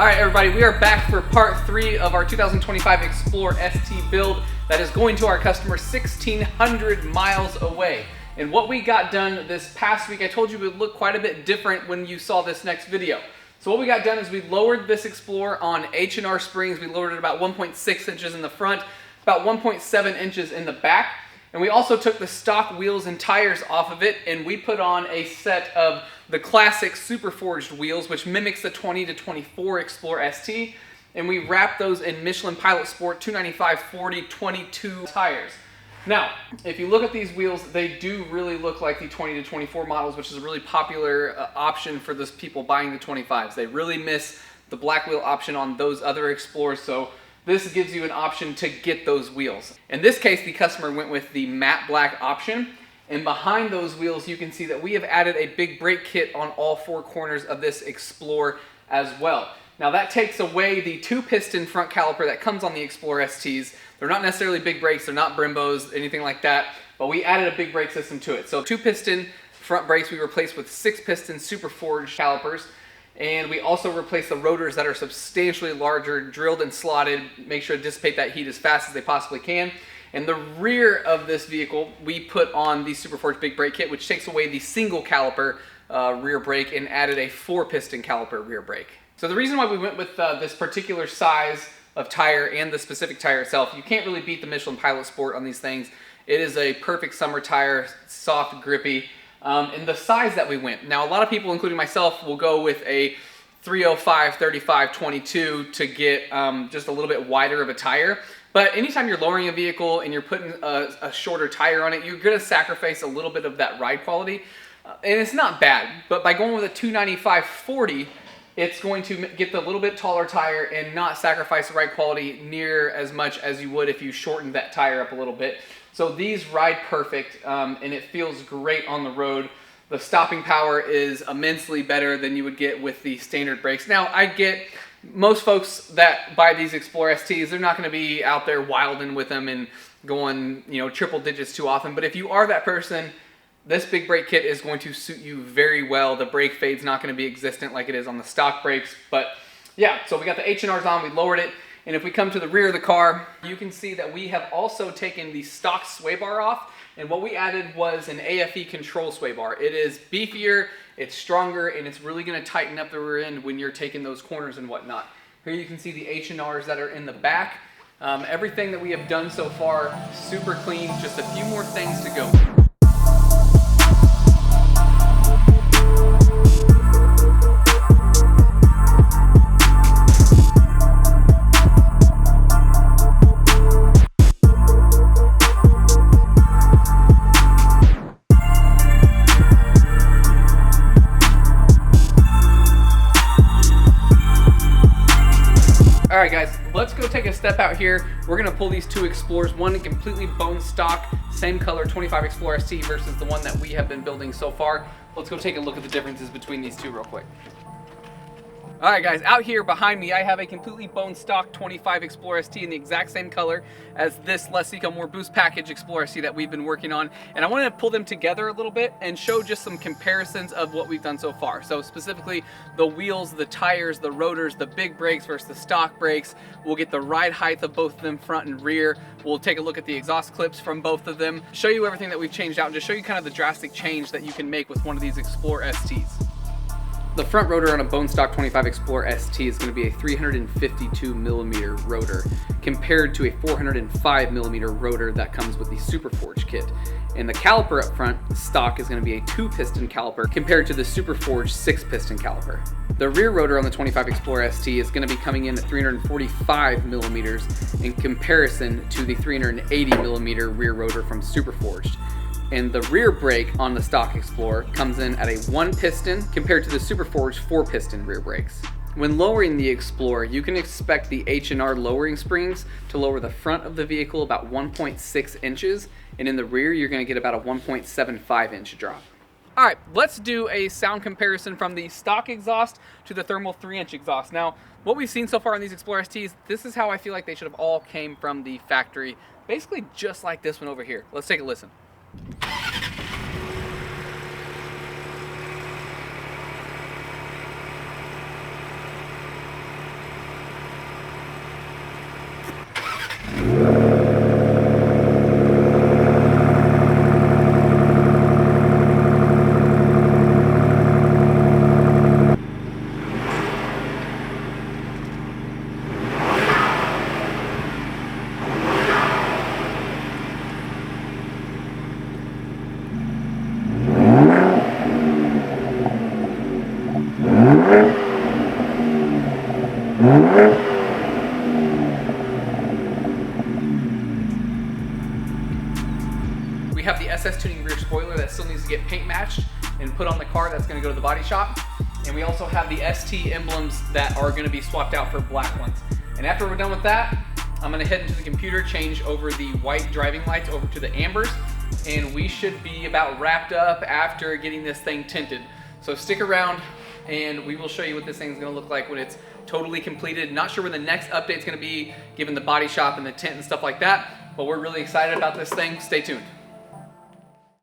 All right, everybody, we are back for part 3 of our 2025 Explorer ST build that is going to our customer 1,600 miles away. And what we got done this past week, I told you it would look quite a bit different when you saw this next video. So what we got done is we lowered this Explorer on H&R springs. We lowered it about 1.6 inches in the front, about 1.7 inches in the back. And we also took the stock wheels and tires off of it, and we put on a set of the classic SuperForged wheels, which mimics the 20 to 24 Explorer ST. And we wrapped those in Michelin Pilot Sport 295/40/22 tires. Now, if you look at these wheels, they do really look like the 20 to 24 models, which is a really popular option for those people buying the 25s. They really miss the black wheel option on those other Explorers, so this gives you an option to get those wheels. In this case, the customer went with the matte black option, and behind those wheels, you can see that we have added a big brake kit on all 4 corners of this Explorer as well. Now that takes away the 2-piston front caliper that comes on the Explorer STs. They're not necessarily big brakes, they're not Brimbos, anything like that, but we added a big brake system to it. So 2-piston front brakes we replaced with 6-piston SuperForged calipers. And we also replaced the rotors that are substantially larger, drilled and slotted, make sure to dissipate that heat as fast as they possibly can. And the rear of this vehicle, we put on the SuperForged Big Brake Kit, which takes away the single caliper rear brake and added a 4-piston caliper rear brake. So the reason why we went with this particular size of tire and the specific tire itself, you can't really beat the Michelin Pilot Sport on these things. It is a perfect summer tire, soft, grippy. And the size that we went. Now, a lot of people, including myself, will go with a 305/35/22 to get just a little bit wider of a tire. But anytime you're lowering a vehicle and you're putting a shorter tire on it, you're going to sacrifice a little bit of that ride quality. And it's not bad, but by going with a 295/40, it's going to get the little bit taller tire and not sacrifice the ride quality near as much as you would if you shortened that tire up a little bit. So these ride perfect, and it feels great on the road. The stopping power is immensely better than you would get with the standard brakes. Now, I get most folks that buy these Explorer STs, they're not going to be out there wilding with them and going, triple digits too often. But if you are that person, this big brake kit is going to suit you very well. The brake fade's not going to be existent like it is on the stock brakes. But yeah, so we got the H&Rs on, we lowered it. And if we come to the rear of the car, you can see that we have also taken the stock sway bar off, and what we added was an AFE Control sway bar. It is beefier, it's stronger, and it's really going to tighten up the rear end when you're taking those corners and whatnot. Here you can see the H&Rs that are in the back. Everything that we have done so far, super clean, just a few more things to go. Alright guys, let's go take a step out here. We're going to pull these 2 Explorers, one completely bone stock, same color 25 Explorer ST versus the one that we have been building so far. Let's go take a look at the differences between these 2 real quick. Alright guys, out here behind me I have a completely bone stock 25 Explorer ST in the exact same color as this LessEcoMoreBoost package Explorer ST that we've been working on. And I wanted to pull them together a little bit and show just some comparisons of what we've done so far. So specifically the wheels, the tires, the rotors, the big brakes versus the stock brakes. We'll get the ride height of both of them, front and rear. We'll take a look at the exhaust clips from both of them, show you everything that we've changed out, and just show you kind of the drastic change that you can make with one of these Explorer STs. The front rotor on a bone stock 25 Explorer ST is going to be a 352mm rotor compared to a 405mm rotor that comes with the SuperForged kit. And the caliper up front stock is going to be a 2-piston caliper compared to the SuperForged 6-piston caliper. The rear rotor on the 25 Explorer ST is going to be coming in at 345mm in comparison to the 380mm rear rotor from SuperForged. And the rear brake on the stock Explorer comes in at a 1-piston compared to the SuperForged 4-piston rear brakes. When lowering the Explorer, you can expect the H&R lowering springs to lower the front of the vehicle about 1.6 inches, and in the rear you're going to get about a 1.75 inch drop. Alright, let's do a sound comparison from the stock exhaust to the thermal 3-inch exhaust. Now, what we've seen so far on these Explorer STs, this is how I feel like they should have all came from the factory. Basically just like this one over here. Let's take a listen. We have the SS Tuning rear spoiler that still needs to get paint matched and put on the car. That's going to go to the body shop. And we also have the ST emblems that are going to be swapped out for black ones. And after we're done with that, I'm going to head into the computer, change over the white driving lights over to the ambers, and we should be about wrapped up after getting this thing tinted. So stick around and we will show you what this thing's going to look like when it's totally completed. Not sure when the next update's going to be, given the body shop and the tint and stuff like that, but we're really excited about this thing. Stay tuned.